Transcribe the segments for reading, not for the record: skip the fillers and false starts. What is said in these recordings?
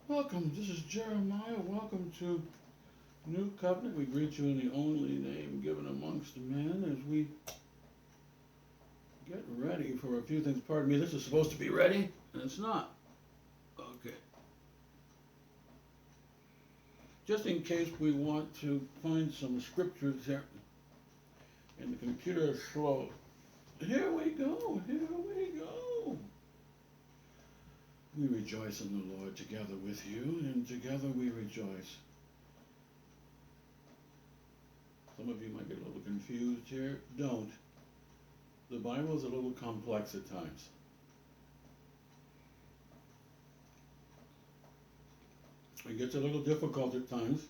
Welcome, this is Jeremiah. Welcome to New Covenant. We greet you in the only name given amongst men as we get ready for a few things. Pardon me, this is supposed to be ready, and it's not. Okay. Just in case we want to find some scriptures here, and the computer is slow. Here we go, here we go. We rejoice in the Lord together with you, and together we rejoice. Some of you might get a little confused here. Don't. The Bible is a little complex at times. It gets a little difficult at times.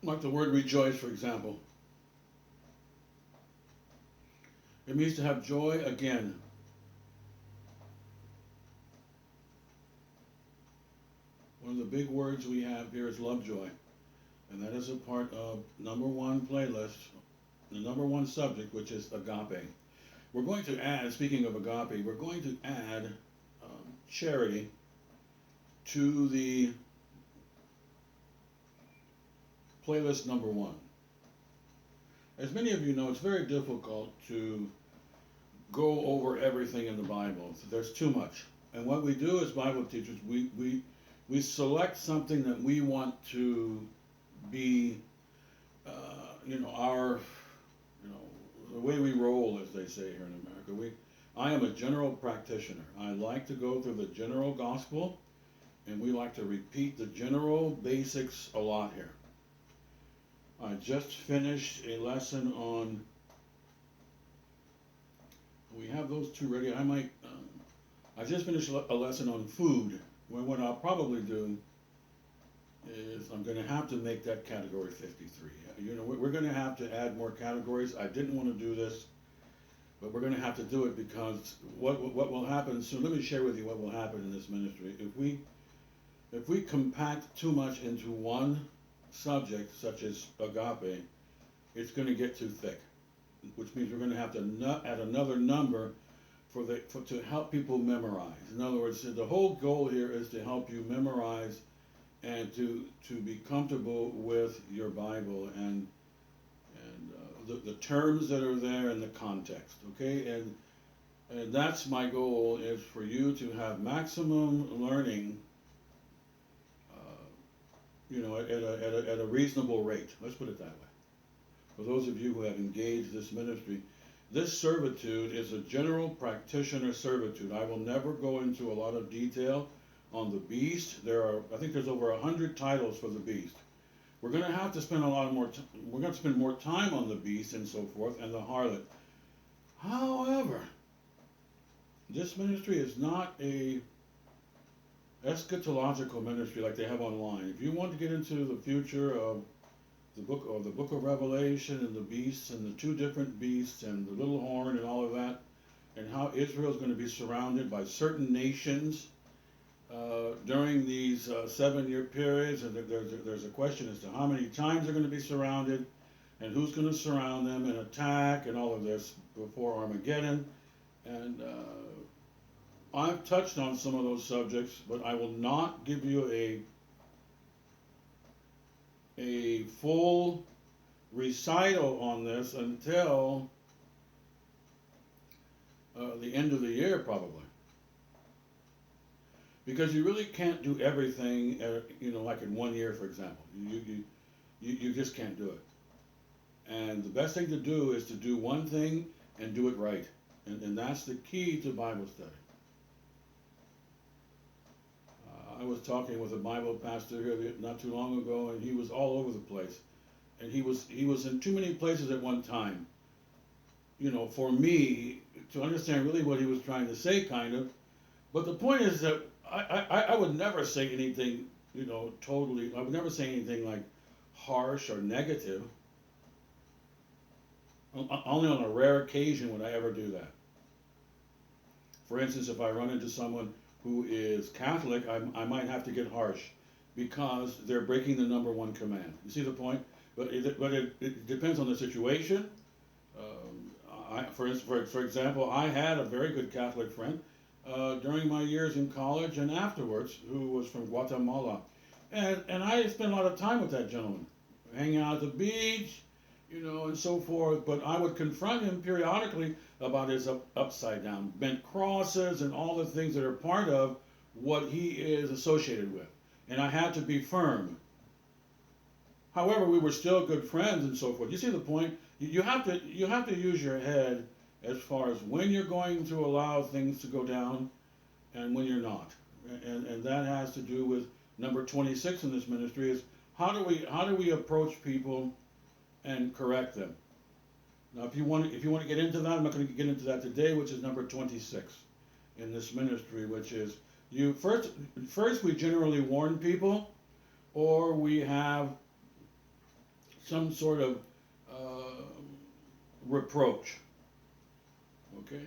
Like the word rejoice, for example. It means to have joy again. One of the big words we have here is Lovejoy. And that is a part of number one playlist, the number one subject, which is agape. We're going to add, speaking of agape, we're going to add charity to the playlist number one. As many of you know, it's very difficult to go over everything in the Bible. There's too much. And what we do as Bible teachers, we select something that we want to be, our, the way we roll, as they say here in America. I am a general practitioner. I like to go through the general gospel, and we like to repeat the general basics a lot here. I just finished a lesson on, we have those two ready. I just finished a lesson on food. Well, what I'll probably do is I'm going to have to make that category 53. We're going to have to add more categories. I didn't want to do this, but we're going to have to do it because what will happen soon. Let me share with you what will happen in this ministry if we compact too much into one subject, such as agape. It's going to get too thick, which means we're going to have to add another number to help people memorize. In other words, the whole goal here is to help you memorize and to be comfortable with your Bible and the terms that are there in the context. Okay, and that's my goal, is for you to have maximum learning. At a reasonable rate. Let's put it that way. For those of you who have engaged this ministry, this servitude is a general practitioner servitude. I will never go into a lot of detail on the beast. I think there's over 100 titles for the beast. We're going to have to spend we're going to spend more time on the beast and so forth, and the harlot. However, this ministry is not a eschatological ministry like they have online. If you want to get into the future of the book of Revelation and the beasts and the two different beasts and the little horn and all of that, and how Israel is going to be surrounded by certain nations during these 7-year periods, and there's a question as to how many times they're going to be surrounded and who's going to surround them and attack and all of this before Armageddon. And I've touched on some of those subjects, but I will not give you a full recital on this until the end of the year, probably. Because you really can't do everything, like in 1 year, for example. You just can't do it. And the best thing to do is to do one thing and do it right. And that's the key to Bible study. I was talking with a Bible pastor here not too long ago, and he was all over the place. And he was in too many places at one time. For me to understand really what he was trying to say, kind of. But the point is that I would never say anything, totally. I would never say anything like harsh or negative. Only on a rare occasion would I ever do that. For instance, if I run into someone who is Catholic, I might have to get harsh because they're breaking the number one command. You see the point? But it depends on the situation. For example, I had a very good Catholic friend. during my years in college and afterwards, who was from Guatemala. And I spent a lot of time with that gentleman, hanging out at the beach, and so forth. But I would confront him periodically about his upside down bent crosses and all the things that are part of what he is associated with. And I had to be firm. However, we were still good friends and so forth. You see the point? You have to use your head as far as when you're going to allow things to go down and when you're not. And that has to do with number 26 in this ministry is how do we approach people and correct them. Now, if you want to get into that, I'm not going to get into that today, which is number 26 in this ministry, which is you first we generally warn people, or we have some sort of reproach. Okay,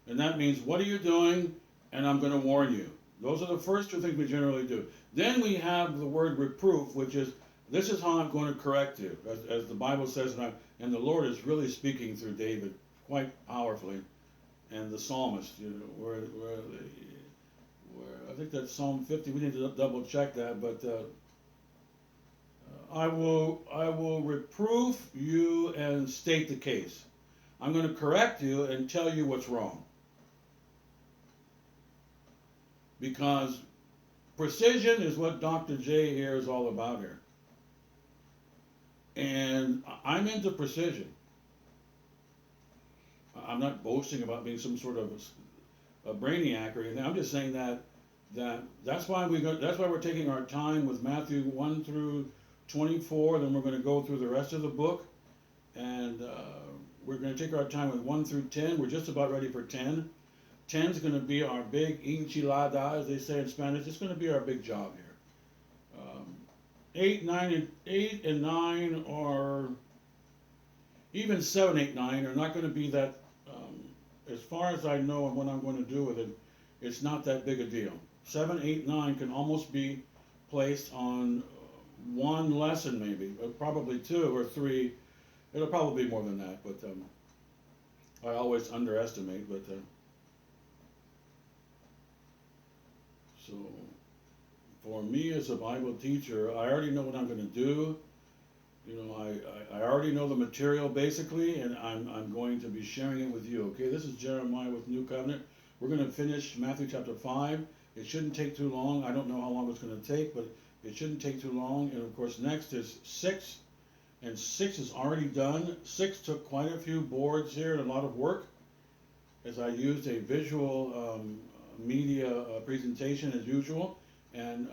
and that means what are you doing, and I'm going to warn you. Those are the first two things we generally do. Then we have the word reproof, which is this is how I'm going to correct you, as the Bible says, and the Lord is really speaking through David quite powerfully, and the psalmist, where I think that's Psalm 50. We need to double check that, but I will reproof you and state the case. I'm going to correct you and tell you what's wrong, because precision is what Dr. J here is all about here. And I'm into precision. I'm not boasting about being some sort of a brainiac or anything. I'm just saying that's why we're taking our time with Matthew 1 through 24. Then we're going to go through the rest of the book, and we're going to take our time with 1 through 10. We're just about ready for 10. 10 is going to be our big enchilada, as they say in Spanish. It's going to be our big job here. 8 and 9, or even 7, 8, 9 are not going to be that, as far as I know and what I'm going to do with it, it's not that big a deal. 7, 8, 9 can almost be placed on one lesson maybe, probably 2 or 3. It'll probably be more than that, but I always underestimate, but so for me as a Bible teacher, I already know what I'm going to do. I already know the material basically, and I'm going to be sharing it with you. Okay, this is Jeremiah with New Covenant. We're going to finish Matthew chapter 5. It shouldn't take too long. I don't know how long it's going to take, but it shouldn't take too long. And of course, next is 6, and 6 is already done. 6 took quite a few boards here and a lot of work, as I used a visual media presentation as usual. And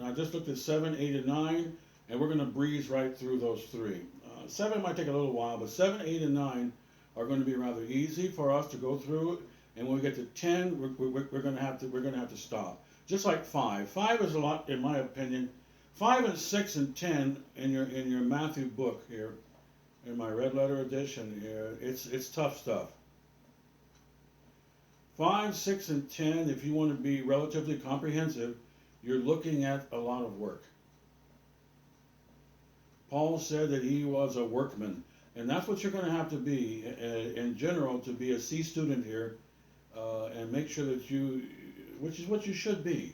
I just looked at 7, 8, and 9, and we're going to breeze right through those 3. 7 might take a little while, but 7, 8, and 9 are going to be rather easy for us to go through. And when we get to 10, we're going to have to stop. Just like 5. 5 is a lot, in my opinion. 5 and 6 and 10 in your Matthew book here, in my red letter edition here, it's tough stuff. 5, 6, and 10, if you want to be relatively comprehensive, you're looking at a lot of work. Paul said that he was a workman, and that's what you're going to have to be in general to be a C student here, and make sure that which is what you should be.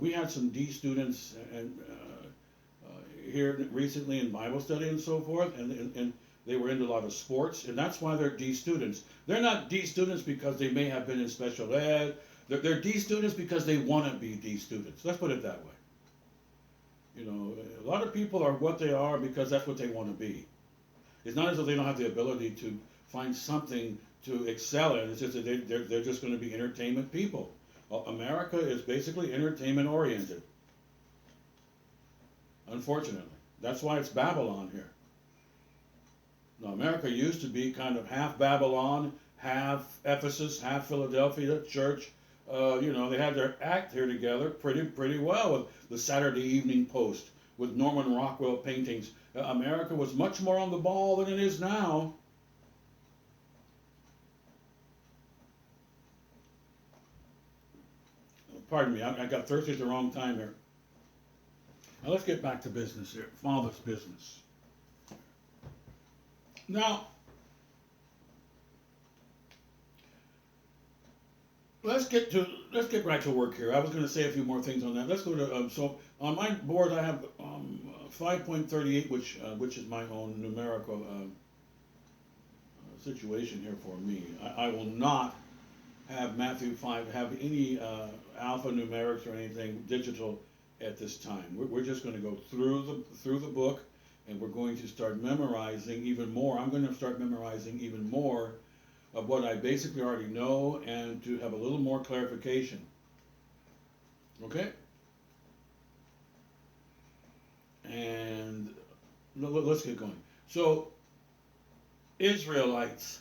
We had some D students and here recently in Bible study and so forth, and they were into a lot of sports, and that's why they're D students. They're not D students because they may have been in special ed. They're D students because they want to be D students. Let's put it that way. A lot of people are what they are because that's what they want to be. It's not as though they don't have the ability to find something to excel in. It's just that they're just going to be entertainment people. America is basically entertainment oriented. Unfortunately. That's why it's Babylon here. Now, America used to be kind of half Babylon, half Ephesus, half Philadelphia church. They had their act here together pretty well with the Saturday Evening Post, with Norman Rockwell paintings. America was much more on the ball than it is now. Pardon me, I got thirsty at the wrong time here. Now let's get back to business here, Father's business. Now, let's get right to work here. I was going to say a few more things on that. Let's go to so on my board I have 5.38, which is my own numerical situation here for me. I will not have Matthew 5 have any alphanumerics or anything digital at this time. We're just going to go through the book, and we're going to start memorizing even more. I'm going to start memorizing even more of what I basically already know, and to have a little more clarification. Okay? And let's get going. So, Israelites.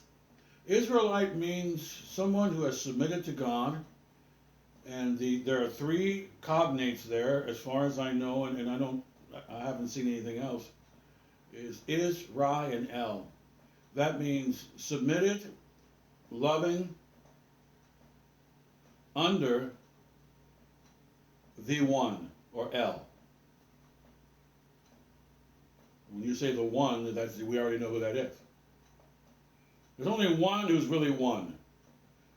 Israelite means someone who has submitted to God, and there are three cognates there, as far as I know, and I haven't seen anything else. Is, Ra, and El. That means submitted, loving, under the one, or El. When you say the one, we already know who that is. There's only one who's really one,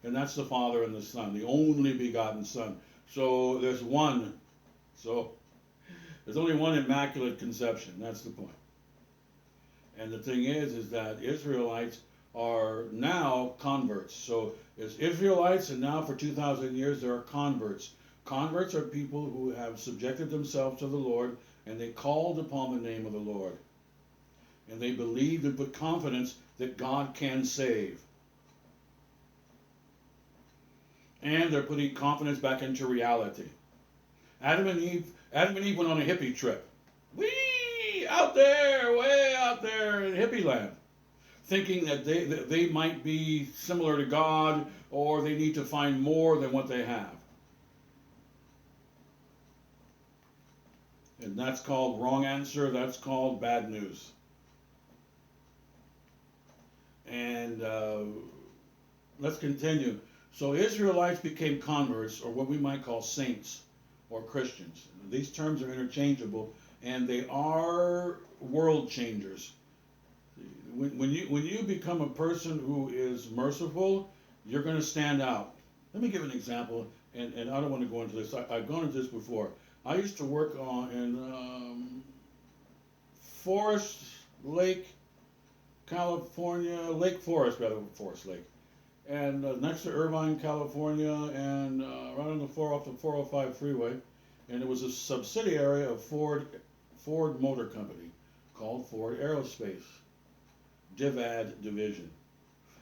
and that's the Father and the Son, the only begotten Son. So there's one. So there's only one immaculate conception. That's the point. And the thing is that Israelites are now converts. So there's Israelites, and now for 2,000 years there are converts. Converts are people who have subjected themselves to the Lord, and they called upon the name of the Lord. And they believed and put confidence that God can save. And they're putting confidence back into reality. Adam and Eve went on a hippie trip. Way out there in hippie land, thinking that they might be similar to God, or they need to find more than what they have. And that's called wrong answer. That's called bad news. And let's continue. So Israelites became converts, or what we might call saints or Christians. These terms are interchangeable, and they are world changers. When you become a person who is merciful, you're going to stand out. Let me give an example, and I don't want to go into this. I've gone into this before. I used to work in Forest Lake, California, Lake Forest, rather, Forest Lake. And next to Irvine, California, and right on off the 405 freeway. And it was a subsidiary of Ford Motor Company called Ford Aerospace, DIVAD division.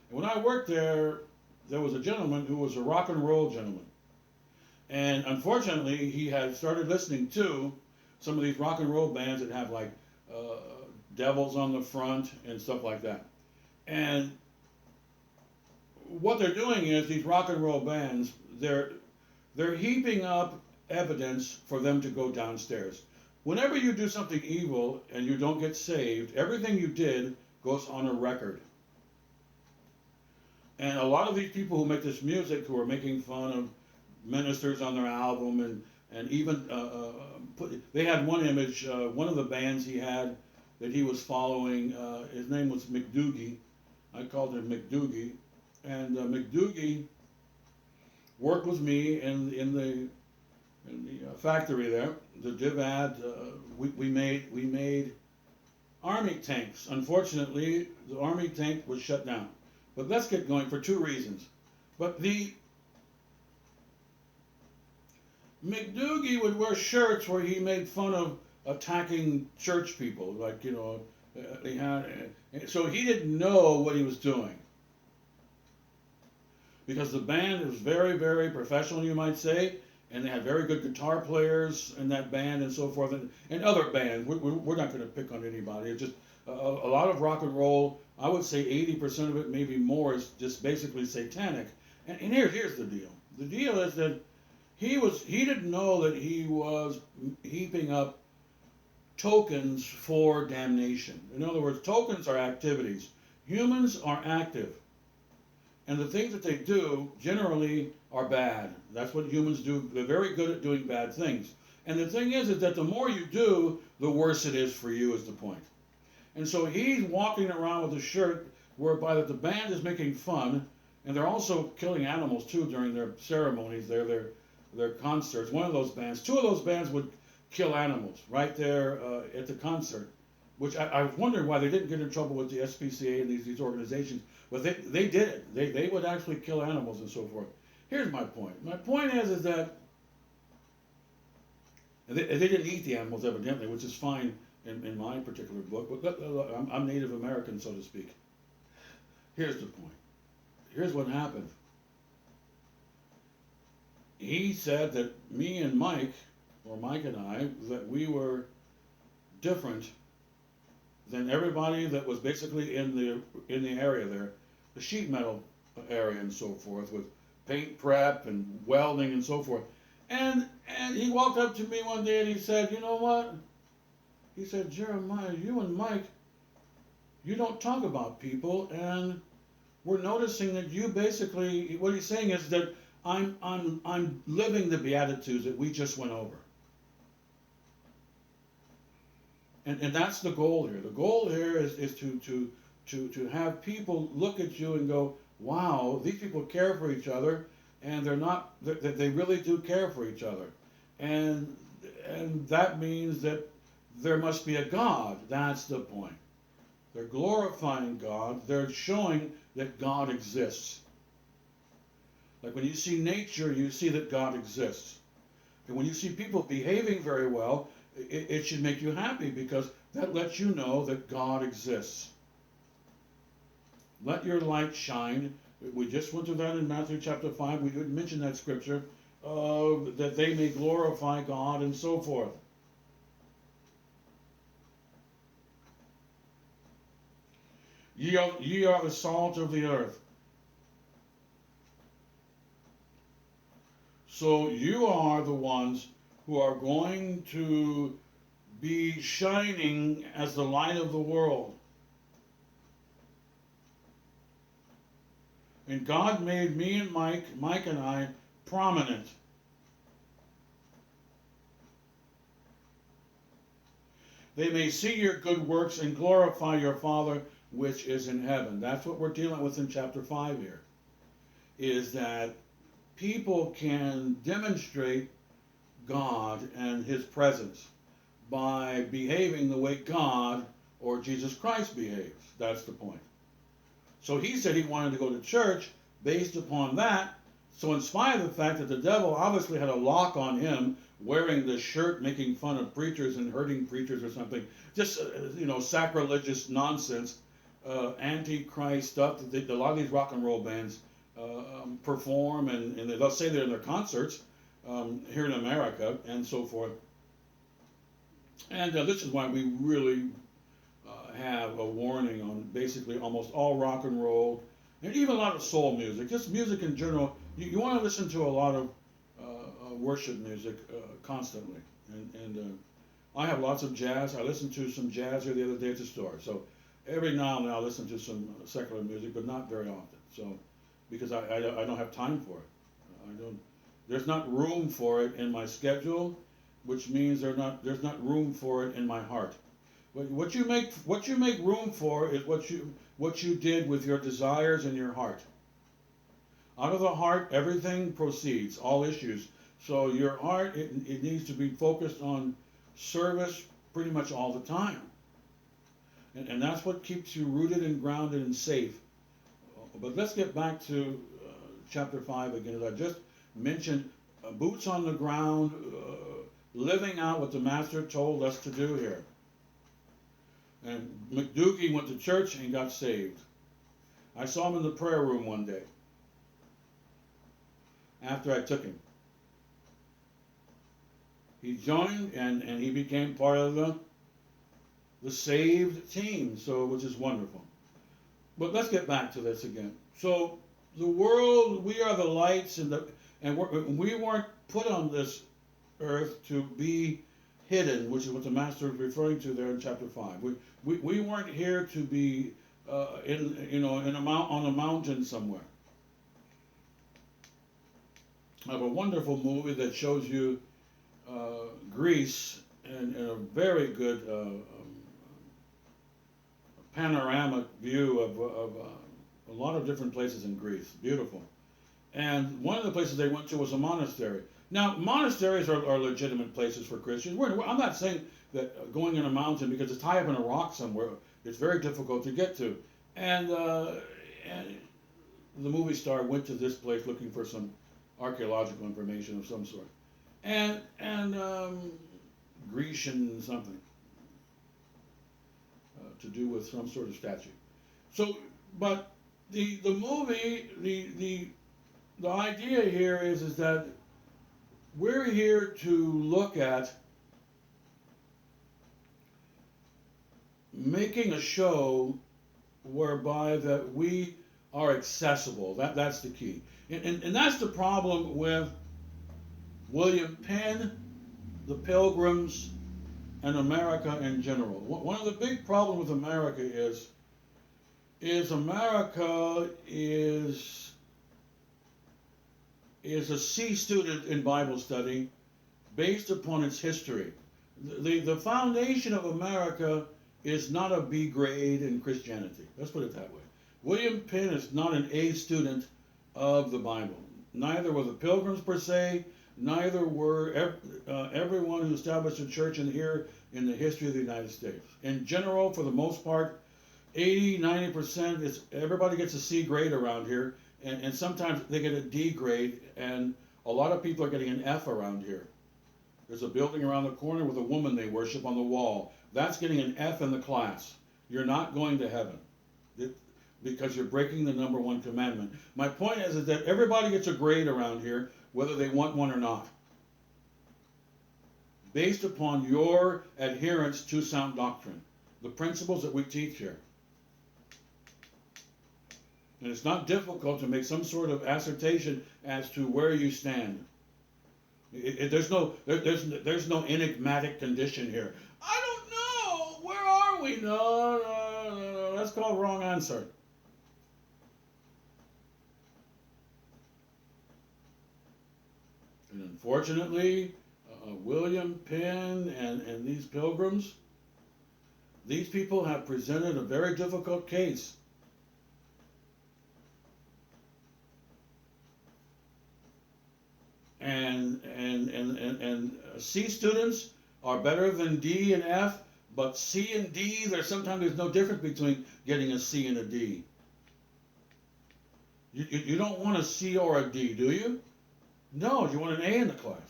And when I worked there, there was a gentleman who was a rock and roll gentleman. And unfortunately, he had started listening to some of these rock and roll bands that have like devils on the front and stuff like that. And what they're doing is, these rock and roll bands, they're heaping up evidence for them to go downstairs. Whenever you do something evil and you don't get saved, everything you did goes on a record. And a lot of these people who make this music, who are making fun of ministers on their album, and even they had one image, one of the bands he had that he was following, his name was McDoogie. I called him McDoogie. And McDoogie worked with me in the factory there, the DIVAD. We made Army tanks. Unfortunately, the Army tank was shut down. But let's get going for two reasons. But the McDoogie would wear shirts where he made fun of attacking church people, like, so he didn't know what he was doing. Because the band was very, very professional, you might say, and they had very good guitar players in that band and so forth, and other bands. We're not going to pick on anybody. It's just a lot of rock and roll. I would say 80% of it, maybe more, is just basically satanic. And here's the deal. The deal is that he didn't know that he was heaping up tokens for damnation. In other words, tokens are activities. Humans are active. And the things that they do generally are bad. That's what humans do. They're very good at doing bad things. And the thing is that the more you do, the worse it is for you, is the point. And so he's walking around with a shirt whereby that the band is making fun, And they're also killing animals too during their ceremonies, their concerts. One of those bands, two of those bands would kill animals right there at the concert, which I was wondering why they didn't get in trouble with the SPCA and these organizations, but they did it. They would actually kill animals and so forth. Here's my point. My point is that they didn't eat the animals evidently, which is fine in my particular book, but I'm Native American, so to speak. Here's the point. Here's what happened. He said that me and Mike, or Mike and I, that we were different than everybody that was basically in the area there, the sheet metal area and so forth, with paint prep and welding and so forth. And he walked up to me one day and he said, "You know what?" He said, "Jeremiah, you and Mike, you don't talk about people, and we're noticing that you basically," what he's saying is that I'm living the Beatitudes that we just went over. And that's the goal here. The goal here is to have people look at you and go, wow, these people care for each other, and they really do care for each other. And that means that there must be a God. That's the point. They're glorifying God. They're showing that God exists. Like when you see nature, you see that God exists. And when you see people behaving very well, it should make you happy, because that lets you know that God exists. Let your light shine. We just went through that in Matthew chapter 5. We did mention that scripture, that they may glorify God and so forth. Ye are the salt of the earth. So you are the ones who are going to be shining as the light of the world. And God made me and Mike and I, prominent. They may see your good works and glorify your Father which is in heaven. That's what we're dealing with in chapter 5 here. Is that people can demonstrate God and His presence by behaving the way God or Jesus Christ behaves. That's the point. So he said he wanted to go to church based upon that. So in spite of the fact that the devil obviously had a lock on him, wearing the shirt, making fun of preachers and hurting preachers or something, just sacrilegious nonsense, anti-Christ stuff that a lot of these rock and roll bands perform, and they'll say they're in their concerts here in America and so forth. And this is why we really have a warning on basically almost all rock and roll, and even a lot of soul music, just music in general. You want to listen to a lot of worship music constantly. And I have lots of jazz. I listened to some jazz here the other day at the store. So every now and then I'll listen to some secular music, but not very often. So because I don't have time for it. There's not room for it in my schedule, which means there's not room for it in my heart. What you make room for is what you did with your desires and your heart. Out of the heart, everything proceeds, all issues. So your heart, it needs to be focused on service pretty much all the time. And that's what keeps you rooted and grounded and safe. But let's get back to chapter 5 again. As I just mentioned, boots on the ground, living out what the Master told us to do here. And McDoogie went to church and got saved. I saw him in the prayer room one day after I took him. He joined and he became part of the saved team, so which is wonderful. But let's get back to this again. So the world, we are the lights, and we weren't put on this earth to be hidden, which is what the Master is referring to there in chapter 5. We weren't here to be on a mountain somewhere. I have a wonderful movie that shows you Greece in a very good panoramic view of a lot of different places in Greece. Beautiful. And one of the places they went to was a monastery. Now, monasteries are legitimate places for Christians. I'm not saying that going in a mountain because it's high up in a rock somewhere, it's very difficult to get to. And the movie star went to this place looking for some archaeological information of some sort, and Grecian something to do with some sort of statue. So, but the movie the idea here is that we're here to look at making a show whereby that we are accessible. That's the key. And that's the problem with William Penn, the Pilgrims, and America in general. One of the big problems with America is America is a C student in Bible study based upon its history. The foundation of America is not a B grade in Christianity. Let's put it that way. William Penn is not an A student of the Bible. Neither were the Pilgrims per se, neither were everyone who established a church in here in the history of the United States. In general, for the most part, 80-90% everybody gets a C grade around here, and sometimes they get a D grade, and a lot of people are getting an F around here. There's a building around the corner with a woman they worship on the wall. That's getting an F in the class. You're not going to heaven because you're breaking the number one commandment. My point is that everybody gets a grade around here, whether they want one or not, based upon your adherence to sound doctrine, the principles that we teach here. And it's not difficult to make some sort of assertion as to where you stand. There's no enigmatic condition here. I don't know. Where are we? No. That's called wrong answer. And unfortunately, William Penn and these Pilgrims, these people have presented a very difficult case. And C students are better than D and F, but C and D, there's no difference between getting a C and a D. You don't want a C or a D, do you? No, you want an A in the class.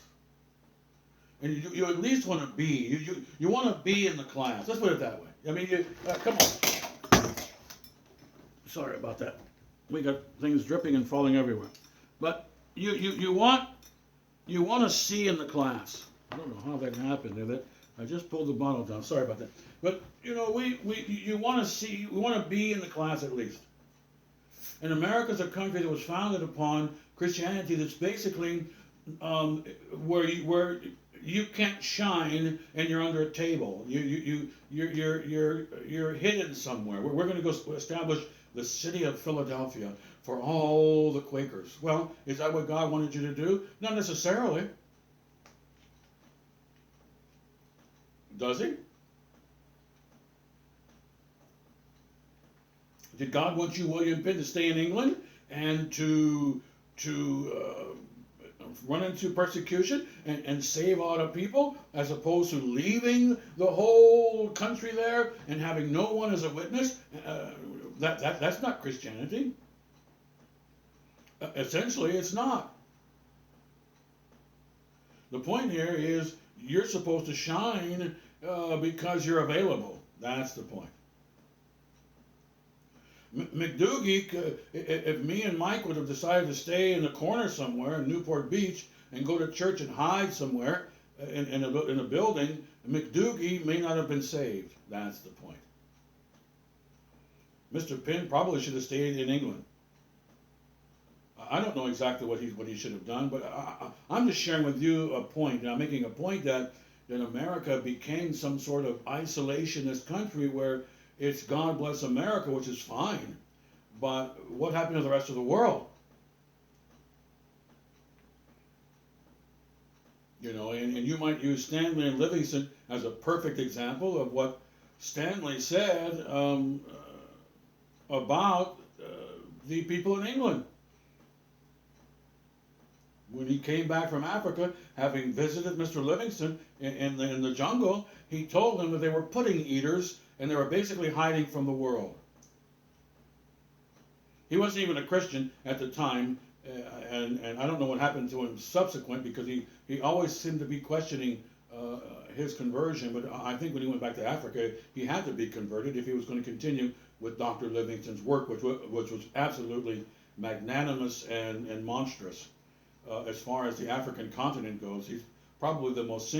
And you at least want a B. You want a B in the class. Let's put it that way. I mean, come on. Sorry about that. We got things dripping and falling everywhere. But you want a C in the class. I don't know how that happened. I just pulled the bottle down. Sorry about that. But you want a C. We want a B in the class at least. And America is a country that was founded upon Christianity. That's basically where you can't shine and you're under a table. You're hidden somewhere. We're going to go establish the city of Philadelphia for all the Quakers. Well, is that what God wanted you to do? Not necessarily. Does he? Did God want you, William Penn, to stay in England and to run into persecution and save a lot of people, as opposed to leaving the whole country there and having no one as a witness? That's not Christianity. Essentially, it's not. The point here is you're supposed to shine because you're available. That's the point. McDougie, if me and Mike would have decided to stay in the corner somewhere in Newport Beach and go to church and hide somewhere in a building, McDougie may not have been saved. That's the point. Mr. Penn probably should have stayed in England. I don't know exactly what he should have done, but I'm just sharing with you a point. And I'm making a point that America became some sort of isolationist country where it's God bless America, which is fine. But what happened to the rest of the world? And you might use Stanley and Livingston as a perfect example of what Stanley said about the people in England. When he came back from Africa, having visited Mr. Livingston in the jungle, he told them that they were pudding eaters and they were basically hiding from the world. He wasn't even a Christian at the time, and I don't know what happened to him subsequent, because he always seemed to be questioning his conversion. But I think when he went back to Africa, he had to be converted if he was going to continue with Dr. Livingston's work, which was absolutely magnanimous and monstrous. As far as the African continent goes, he's probably the most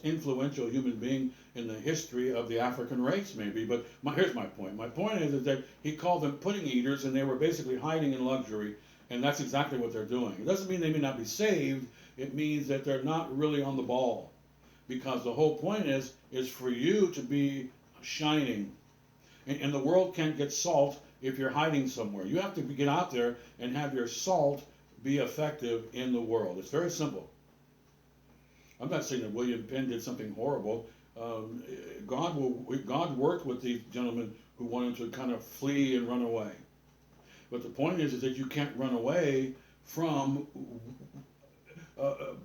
influential human being in the history of the African race, maybe. But here's my point. My point is that he called them pudding eaters, and they were basically hiding in luxury, and that's exactly what they're doing. It doesn't mean they may not be saved. It means that they're not really on the ball, because the whole point is for you to be shining, and the world can't get salt if you're hiding somewhere. You have to get out there and have your salt be effective in the world. It's very simple. I'm not saying that William Penn did something horrible. God worked with these gentlemen who wanted to kind of flee and run away. But the point is that you can't run away from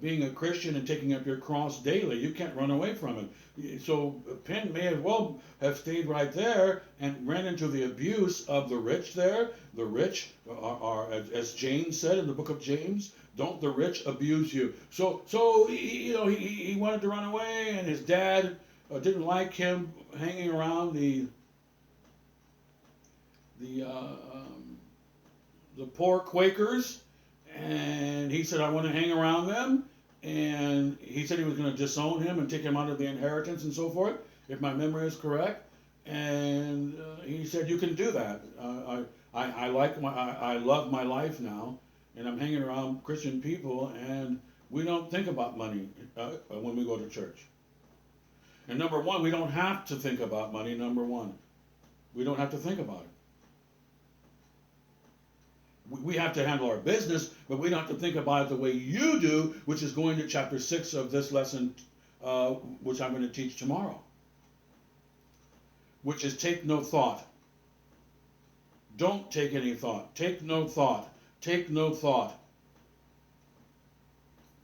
being a Christian and taking up your cross daily. You can't run away from it. So Penn may as well have stayed right there and ran into the abuse of the rich there. The rich are, as James said in the book of James, don't the rich abuse you. So he wanted to run away, and his dad didn't like him hanging around the poor Quakers. And he said, I want to hang around them. And he said he was going to disown him and take him out of the inheritance and so forth, if my memory is correct. And he said, you can do that. I love my life now, and I'm hanging around Christian people, and we don't think about money when we go to church. And number one, we don't have to think about money, number one. We don't have to think about it. We have to handle our business, but we don't have to think about it the way you do, which is going to chapter 6 of this lesson, which I'm going to teach tomorrow, which is take no thought. Don't take any thought. Take no thought. Take no thought.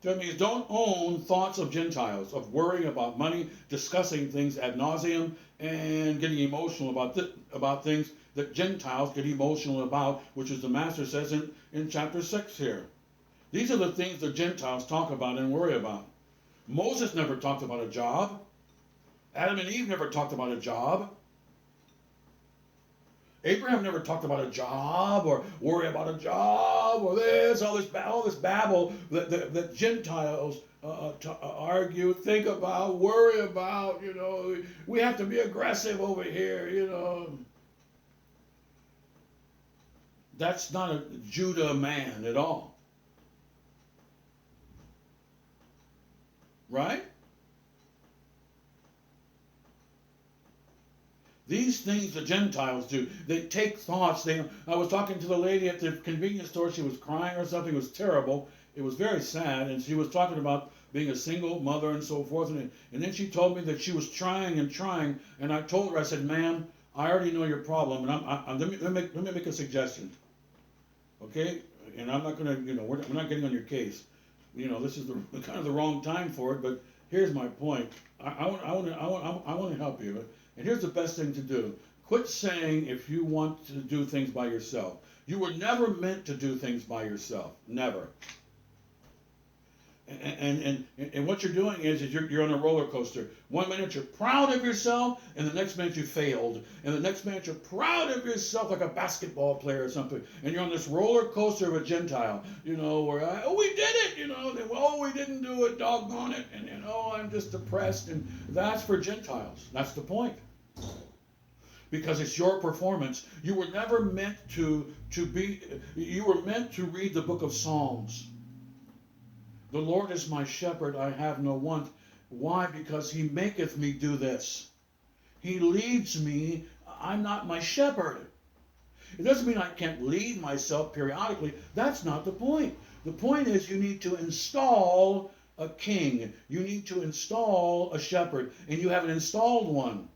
That means don't own thoughts of Gentiles, of worrying about money, discussing things ad nauseum, and getting emotional about things that Gentiles get emotional about, which is the Master says in chapter 6 here. These are the things the Gentiles talk about and worry about. Moses never talked about a job. Adam and Eve never talked about a job. Abraham never talked about a job or worry about a job or all this babble that Gentiles argue, think about, worry about. We have to be aggressive over here. That's not a Judah man at all. Right? These things the Gentiles do. They take thoughts. I was talking to the lady at the convenience store. She was crying or something. It was terrible. It was very sad. And she was talking about being a single mother and so forth. And then she told me that she was trying and trying. And I told her, I said, ma'am, I already know your problem. And let me make a suggestion. Okay? And I'm not going to, we're not getting on your case. This is kind of the wrong time for it. But here's my point. I want to help you. And here's the best thing to do. Quit saying if you want to do things by yourself. You were never meant to do things by yourself. Never. And what you're doing is you're on a roller coaster. 1 minute you're proud of yourself, and the next minute you failed. And the next minute you're proud of yourself like a basketball player or something. And you're on this roller coaster of a Gentile, where, we did it, we didn't do it, doggone it. And, I'm just depressed. And that's for Gentiles. That's the point. Because it's your performance. You were never meant you were meant to read the book of Psalms. The Lord is my shepherd, I have no want. Why? Because he maketh me do this. He leads me, I'm not my shepherd. It doesn't mean I can't lead myself periodically. That's not the point. The point is you need to install a king. You need to install a shepherd. And you haven't installed one.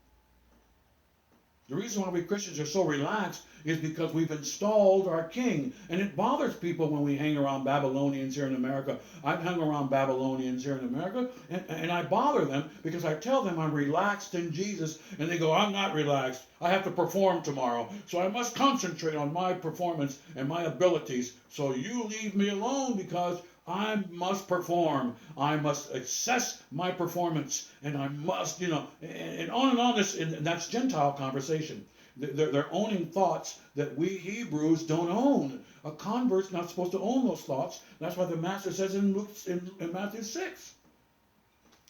The reason why we Christians are so relaxed is because we've installed our king. And it bothers people when we hang around Babylonians here in America. I've hung around Babylonians here in America, and I bother them because I tell them I'm relaxed in Jesus, and they go, I'm not relaxed. I have to perform tomorrow, so I must concentrate on my performance and my abilities. So you leave me alone because I must perform. I must assess my performance, and I must, and on this, and that's Gentile conversation. They're owning thoughts that we Hebrews don't own. A convert's not supposed to own those thoughts. That's why the Master says in Matthew 6.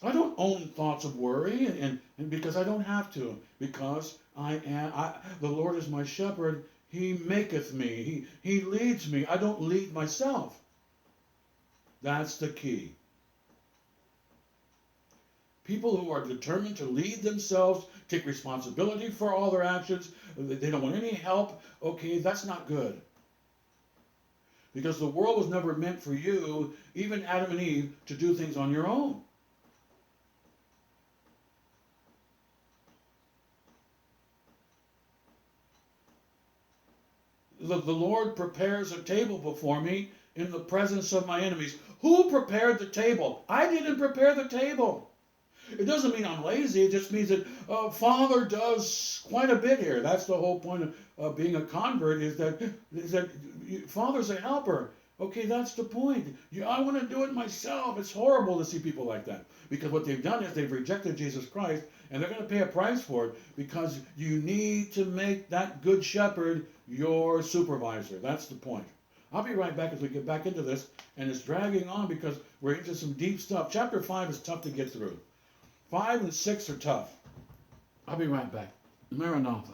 I don't own thoughts of worry, and because I don't have to, because the Lord is my shepherd. He maketh me. He leads me. I don't lead myself. That's the key. People who are determined to lead themselves, take responsibility for all their actions, they don't want any help, okay, that's not good. Because the world was never meant for you, even Adam and Eve, to do things on your own. The Lord prepares a table before me in the presence of my enemies. Who prepared the table? I didn't prepare the table. It doesn't mean I'm lazy. It just means that Father does quite a bit here. That's the whole point of being a convert, is that Father's a helper. Okay, that's the point. I want to do it myself. It's horrible to see people like that, because what they've done is they've rejected Jesus Christ, and they're going to pay a price for it, because you need to make that good shepherd your supervisor. That's the point. I'll be right back as we get back into this, and it's dragging on because we're into some deep stuff. Chapter 5 is tough to get through. 5 and 6 are tough. I'll be right back. Maranatha.